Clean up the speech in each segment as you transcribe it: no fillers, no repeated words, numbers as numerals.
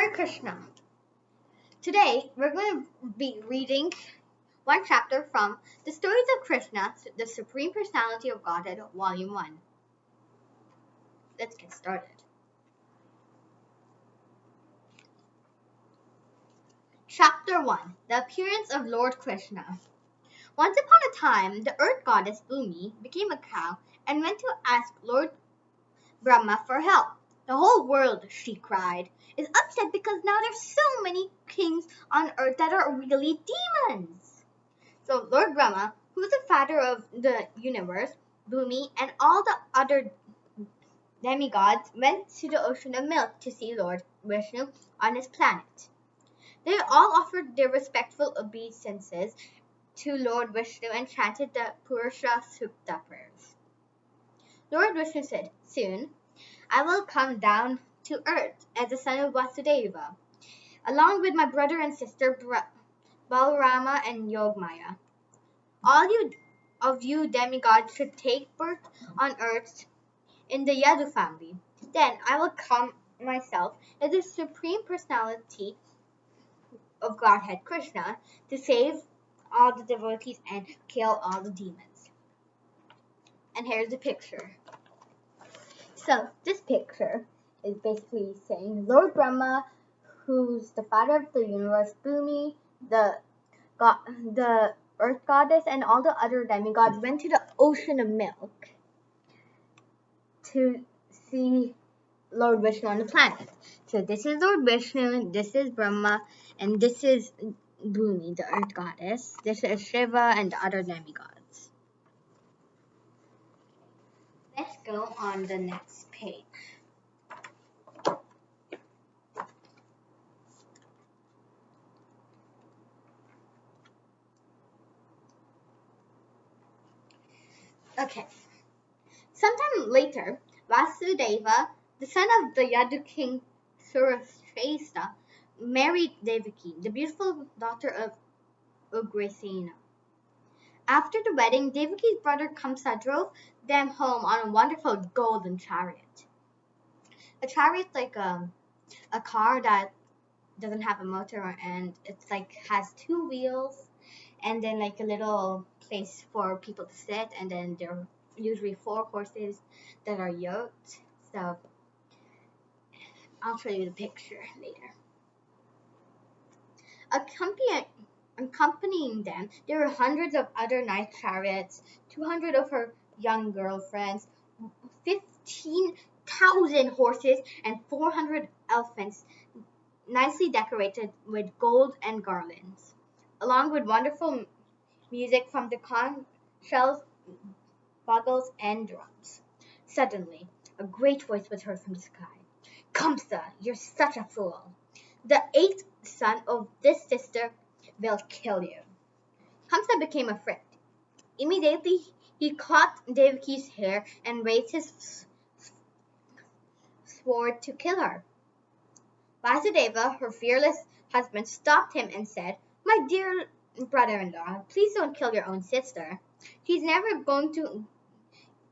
Hare Krishna. Today we're going to be reading one chapter from The Stories of Krishna, the Supreme Personality of Godhead, Volume 1. Let's get started. Chapter 1. The Appearance of Lord Krishna. Once upon a time, the earth goddess Bhumi became a cow and went to ask Lord Brahma for help. The whole world, she cried, is upset because now there's so many kings on earth that are really demons. So Lord Brahma, who is the father of the universe, Bhumi, and all the other demigods, went to the ocean of milk to see Lord Vishnu on his planet. They all offered their respectful obeisances to Lord Vishnu and chanted the Purusha Sukta prayers. Lord Vishnu said, "Soon I will come down to earth as the son of Vasudeva, along with my brother and sister Balarama and Yogmaya. All of you demigods should take birth on earth in the Yadu family. Then I will come myself as the Supreme Personality of Godhead Krishna to save all the devotees and kill all the demons." And here's the picture. So this picture is basically saying Lord Brahma, who's the father of the universe, Bhumi, the earth goddess, and all the other demigods went to the ocean of milk to see Lord Vishnu on the planet. So this is Lord Vishnu, this is Brahma, and this is Bhumi, the earth goddess. This is Shiva and the other demigods. Let's go on the next page. Okay. Sometime later, Vasudeva, the son of the Yadu king Surashrestha, married Devaki, the beautiful daughter of Ugrasena. After the wedding, Devaki's brother Kamsa drove them home on a wonderful golden chariot. A chariot like a car that doesn't have a motor, and it's like has two wheels and then like a little place for people to sit, and then there are usually 4 horses that are yoked. So I'll show you the picture later. Accompanying them, there were hundreds of other nice chariots, 200 of her young girlfriends, 15,000 horses, and 400 elephants, nicely decorated with gold and garlands, along with wonderful music from the conch shells, bugles, and drums. Suddenly, a great voice was heard from the sky. "Kamsa, you're such a fool. The 8th son of this sister will kill you." Kamsa became afraid. Immediately, he caught Devaki's hair and raised his sword to kill her. Vasudeva, her fearless husband, stopped him and said, "My dear brother-in-law, please don't kill your own sister. She's never going to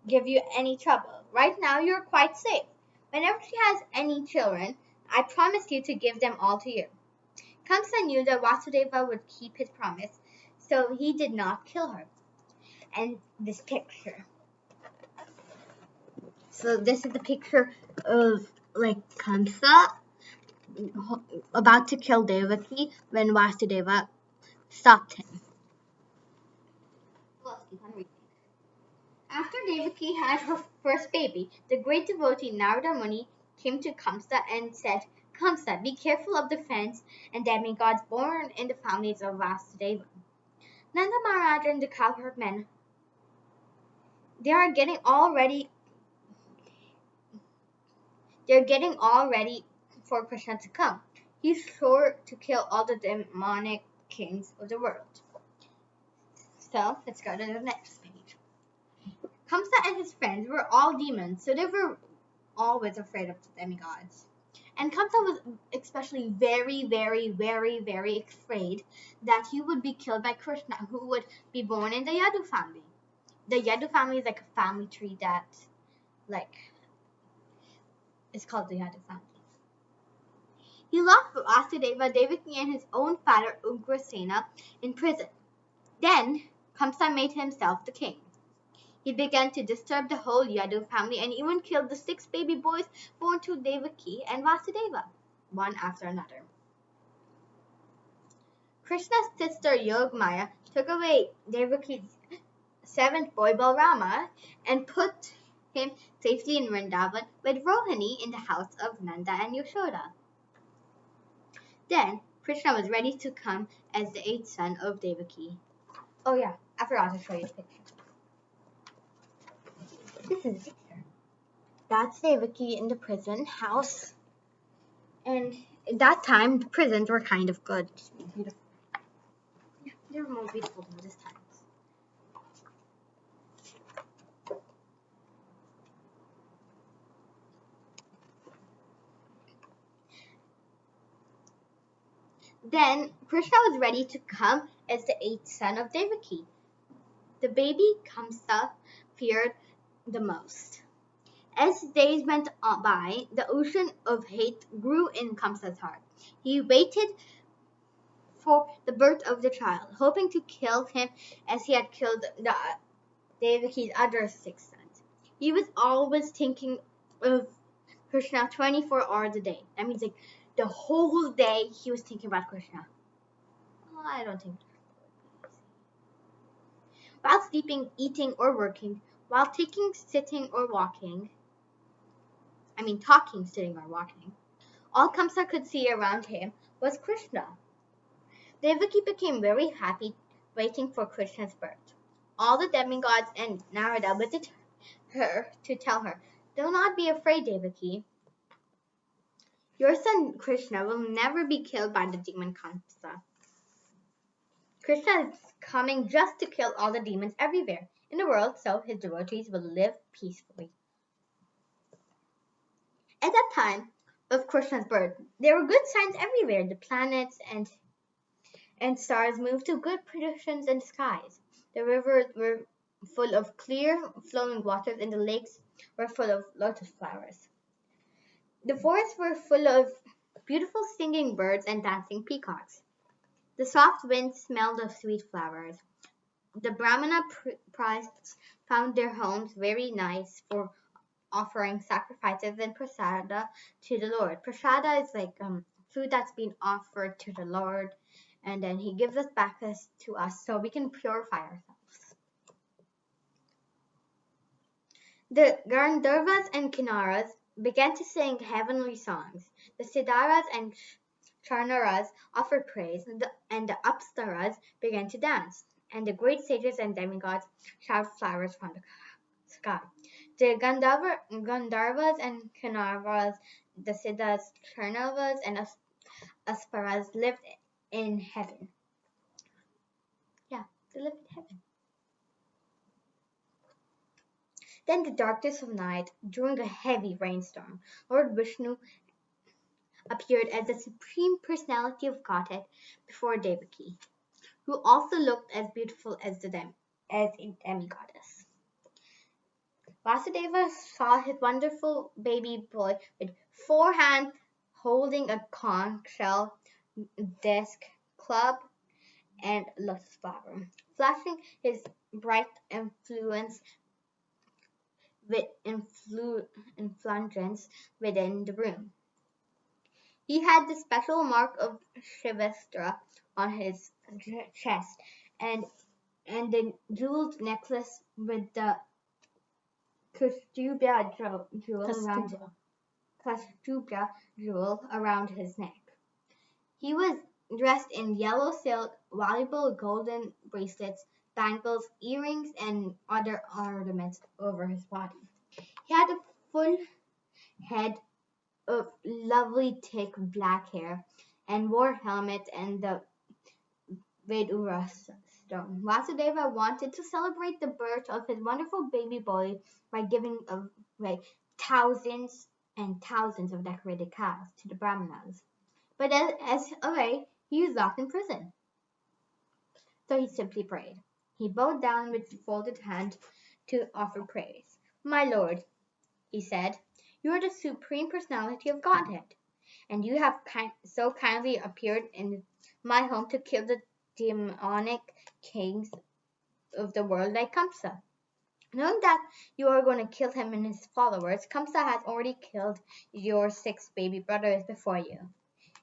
give you any trouble. Right now, you're quite safe. Whenever she has any children, I promise you to give them all to you." Kamsa knew that Vasudeva would keep his promise, so he did not kill her. And this picture. So this is the picture of like Kamsa about to kill Devaki when Vasudeva stopped him. After Devaki had her first baby, the great devotee Narada Muni came to Kamsa and said, "Kamsa, be careful of the fence and demigods born in the families of Vasudeva. Nanda Maharaj and the cowherd men, they're getting all ready for Krishna to come. He's sure to kill all the demonic kings of the world." So let's go to the next page. Kamsa and his friends were all demons, so they were always afraid of the demigods. And Kamsa was especially very, very, very, very afraid that he would be killed by Krishna, who would be born in the Yadu family. The Yadu family is like a family tree that, like, is called the Yadu family. He locked Vasudeva, Devaki, and his own father Ugrasena in prison. Then Kamsa made himself the king. He began to disturb the whole Yadu family and even killed the 6 baby boys born to Devaki and Vasudeva, one after another. Krishna's sister Yogamaya took away Devaki's 7th boy Balrama and put him safely in Vrindavan with Rohini in the house of Nanda and Yashoda. Then Krishna was ready to come as the 8th son of Devaki. Oh yeah, I forgot to show you the picture. This is a picture. That's Devaki in the prison house. And at that time, the prisons were kind of good. Beautiful. Yeah, they were more beautiful than this time. Then Krishna was ready to come as the 8th son of Devaki. The baby Kamsa feared the most. As days went by, the ocean of hate grew in Kamsa's heart. He waited for the birth of the child, hoping to kill him as he had killed Devaki's other 6 sons. He was always thinking of Krishna 24 hours a day. That means like the whole day he was thinking about Krishna. Well, I don't think. While sleeping, eating, or working, while taking, sitting, or walking, talking, sitting, or walking, all Kamsa could see around him was Krishna. Devaki became very happy waiting for Krishna's birth. All the demigods and Narada visited her to tell her, "Do not be afraid, Devaki. Your son Krishna will never be killed by the demon Kamsa. Krishna is coming just to kill all the demons everywhere in the world, so his devotees will live peacefully." At that time of Krishna's birth, there were good signs everywhere. The planets and stars moved to good positions in the skies. The rivers were full of clear, flowing waters, and the lakes were full of lotus flowers. The forests were full of beautiful singing birds and dancing peacocks. The soft wind smelled of sweet flowers. The Brahmana priests found their homes very nice for offering sacrifices and prasada to the Lord. Prasada is like food that's been offered to the Lord, and then he gives us back to us so we can purify ourselves. The Gandharvas and Kinnaras began to sing heavenly songs. The Siddharas and Charnaras offered praise, and the Apsaras began to dance, and the great sages and demigods showered flowers from the sky. The Gandharvas and Kinnaras, the Siddhas, Charnavas, and Asparas lived in heaven. Yeah, they lived in heaven. Then the darkness of night, during a heavy rainstorm, Lord Vishnu appeared as the Supreme Personality of Godhead before Devaki, who also looked as beautiful as a demigoddess. Vasudeva saw his wonderful baby boy with 4 hands holding a conch shell, disc, club, and lotus flower, flashing his bright effulgence within the room. He had the special mark of Shivastra on his chest, and the jeweled necklace with the Kastubya jewel around his neck. He was dressed in yellow silk, valuable golden bracelets, bangles, earrings, and other ornaments over his body. He had a full head of lovely thick black hair and wore a helmet and the Vedura stone. Vasudeva wanted to celebrate the birth of his wonderful baby boy by giving away thousands and thousands of decorated cows to the Brahmanas. But as a way, he was locked in prison. So he simply prayed. He bowed down with folded hand to offer praise. "My Lord," he said, "you are the Supreme Personality of Godhead, and you have so kindly appeared in my home to kill the demonic kings of the world like Kamsa. Knowing that you are going to kill him and his followers, Kamsa has already killed your 6 baby brothers before you.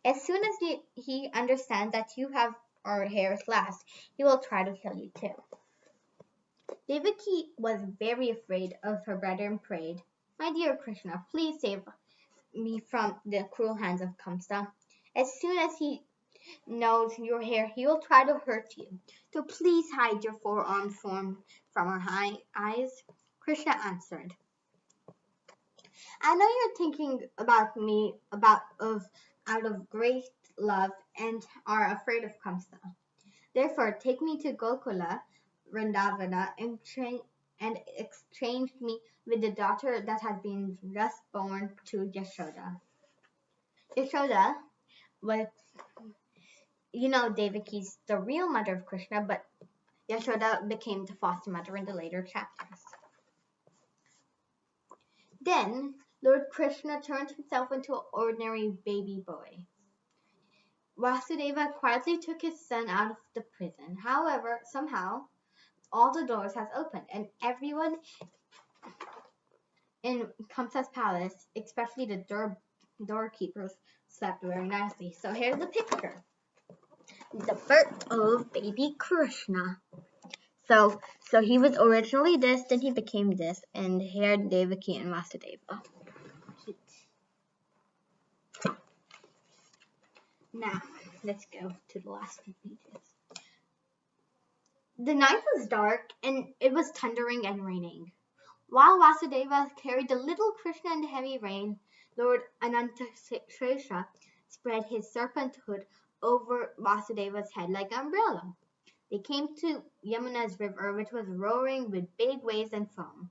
As soon as he understands that you have our hairs last, he will try to kill you too. Devaki was very afraid of her brother and prayed, "My dear Krishna, please save me from the cruel hands of Kamsa. As soon as he knows your hair, he will try to hurt you. So please hide your forearm form from our eyes." Krishna answered, "I know you're thinking about me out of great love and are afraid of Kamsa. Therefore, take me to Gokula, Vrindavana, and exchange me with the daughter that has been just born to Yashoda." Yashoda was, Devaki's the real mother of Krishna, but Yashoda became the foster mother in the later chapters. Then, Lord Krishna turned himself into an ordinary baby boy. Vasudeva quietly took his son out of the prison. However, somehow, all the doors has opened, and everyone in Kamsa's palace, especially the doorkeepers, slept very nicely. So here's the picture. The birth of baby Krishna. So he was originally this, then he became this, and here Devaki and Vasudeva. Cute. Now, let's go to the last few pages. The night was dark, and it was thundering and raining. While Vasudeva carried the little Krishna in the heavy rain, Lord Anantashesha spread his serpent hood over Vasudeva's head like an umbrella. They came to Yamuna's river, which was roaring with big waves and foam,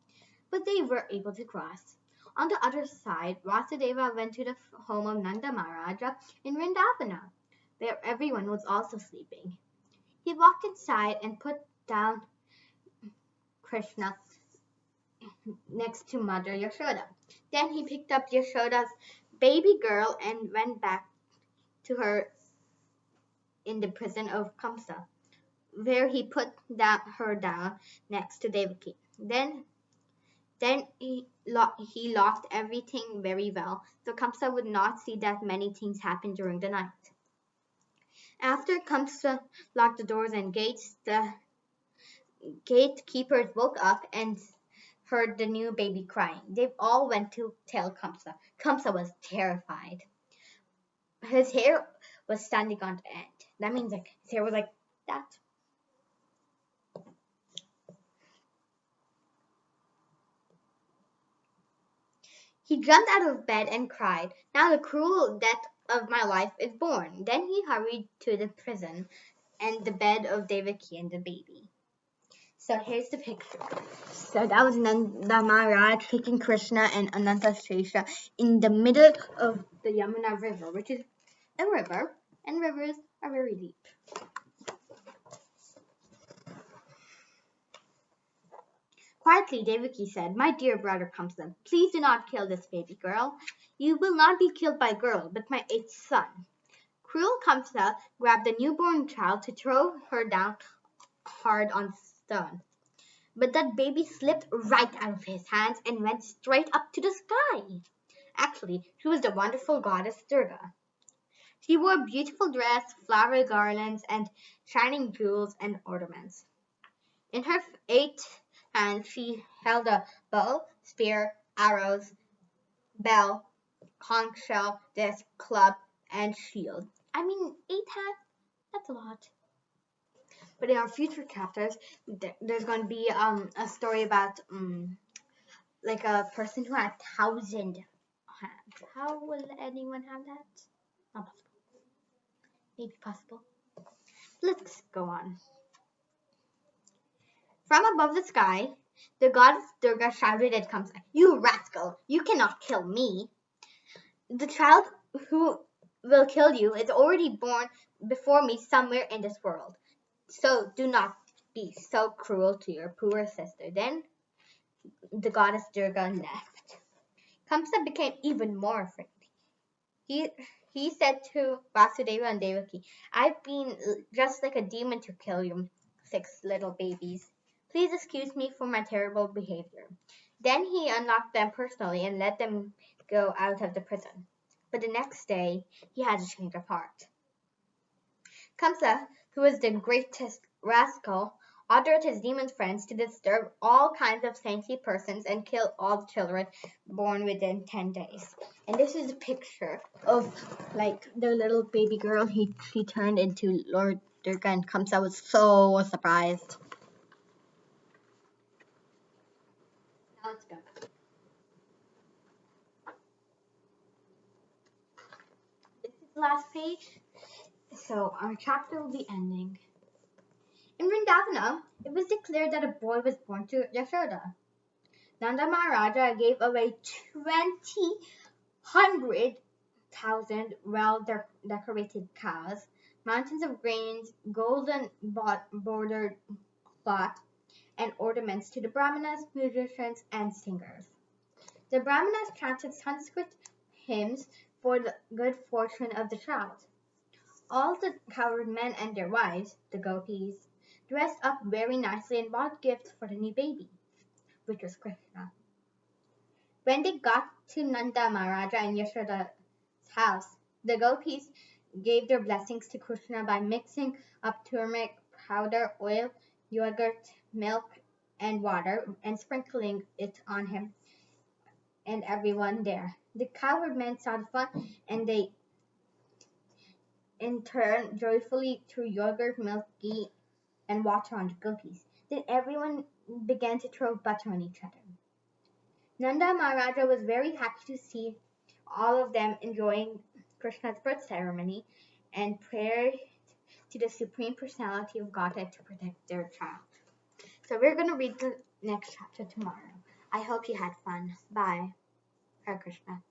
but they were able to cross. On the other side, Vasudeva went to the home of Nanda Maharaja in Vrindavana, where everyone was also sleeping. He walked inside and put down Krishna next to Mother Yashoda. Then he picked up Yashoda's baby girl and went back to her in the prison of Kamsa, where he put her down next to Devaki. Then he locked everything very well, so Kamsa would not see that many things happen during the night. After Kamsa locked the doors and gates, the gatekeepers woke up and heard the new baby crying. They all went to tell Kamsa. Kamsa was terrified. His hair was standing on end. That means his hair was like that. He jumped out of bed and cried, "Now the cruel death of my life is born." Then he hurried to the prison and the bed of Devaki and the baby. So here's the picture. So that was Nanda Maharaj taking Krishna and Anantashesha in the middle of the Yamuna River, which is a river, and rivers are very deep. Quietly, Devaki said, "My dear brother Kamsa, please do not kill this baby girl. You will not be killed by a girl, but my 8th son." Cruel Kamsa grabbed the newborn child to throw her down hard on stone. But that baby slipped right out of his hands and went straight up to the sky. Actually, she was the wonderful goddess Durga. She wore a beautiful dress, flower garlands, and shining jewels and ornaments. In her 8 hands, she held a bow, spear, arrows, bell, conch shell, disc, club, and shield. 8 hands? That's a lot. But in our future chapters, there's going to be a story about like a person who had 1,000 hands. How will anyone have that? Not possible. Maybe possible. Let's go on. From above the sky, the goddess Durga shouted at Kamsa, "You rascal! You cannot kill me! The child who will kill you is already born before me somewhere in this world. So do not be so cruel to your poor sister." Then the goddess Durga left. Kamsa became even more afraid. He said to Vasudeva and Devaki, I've been just like a demon to kill you, 6 little babies. Please excuse me for my terrible behavior. Then he unlocked them personally and let them go out of the prison. But the next day, he had a change of heart. Kamsa, who was the greatest rascal, ordered his demon friends to disturb all kinds of saintly persons and kill all the children born within 10 days. And this is a picture of like the little baby girl she turned into Lord Durga, and Kamsa was so surprised. Now let's go. This is the last page. So our chapter will be ending. In Vrindavana, it was declared that a boy was born to Yashoda. Nanda Maharaja gave away 100,000 well-decorated cows, mountains of grains, golden bordered cloth, and ornaments to the Brahmanas, musicians, and singers. The Brahmanas chanted Sanskrit hymns for the good fortune of the child. All the cowherd men and their wives, the gopis, dressed up very nicely and bought gifts for the new baby, which was Krishna. When they got to Nanda Maharaja and Yashoda's house, the gopis gave their blessings to Krishna by mixing up turmeric powder, oil, yogurt, milk, and water and sprinkling it on him and everyone there. The cowherd men saw the fun and they in turn joyfully threw yogurt, milk, ghee, and water on the gopis. Then everyone began to throw butter on each other. Nanda Maharaja was very happy to see all of them enjoying Krishna's birth ceremony and prayed to the Supreme Personality of Godhead to protect their child. So we're going to read the next chapter tomorrow. I hope you had fun. Bye. Hare Krishna.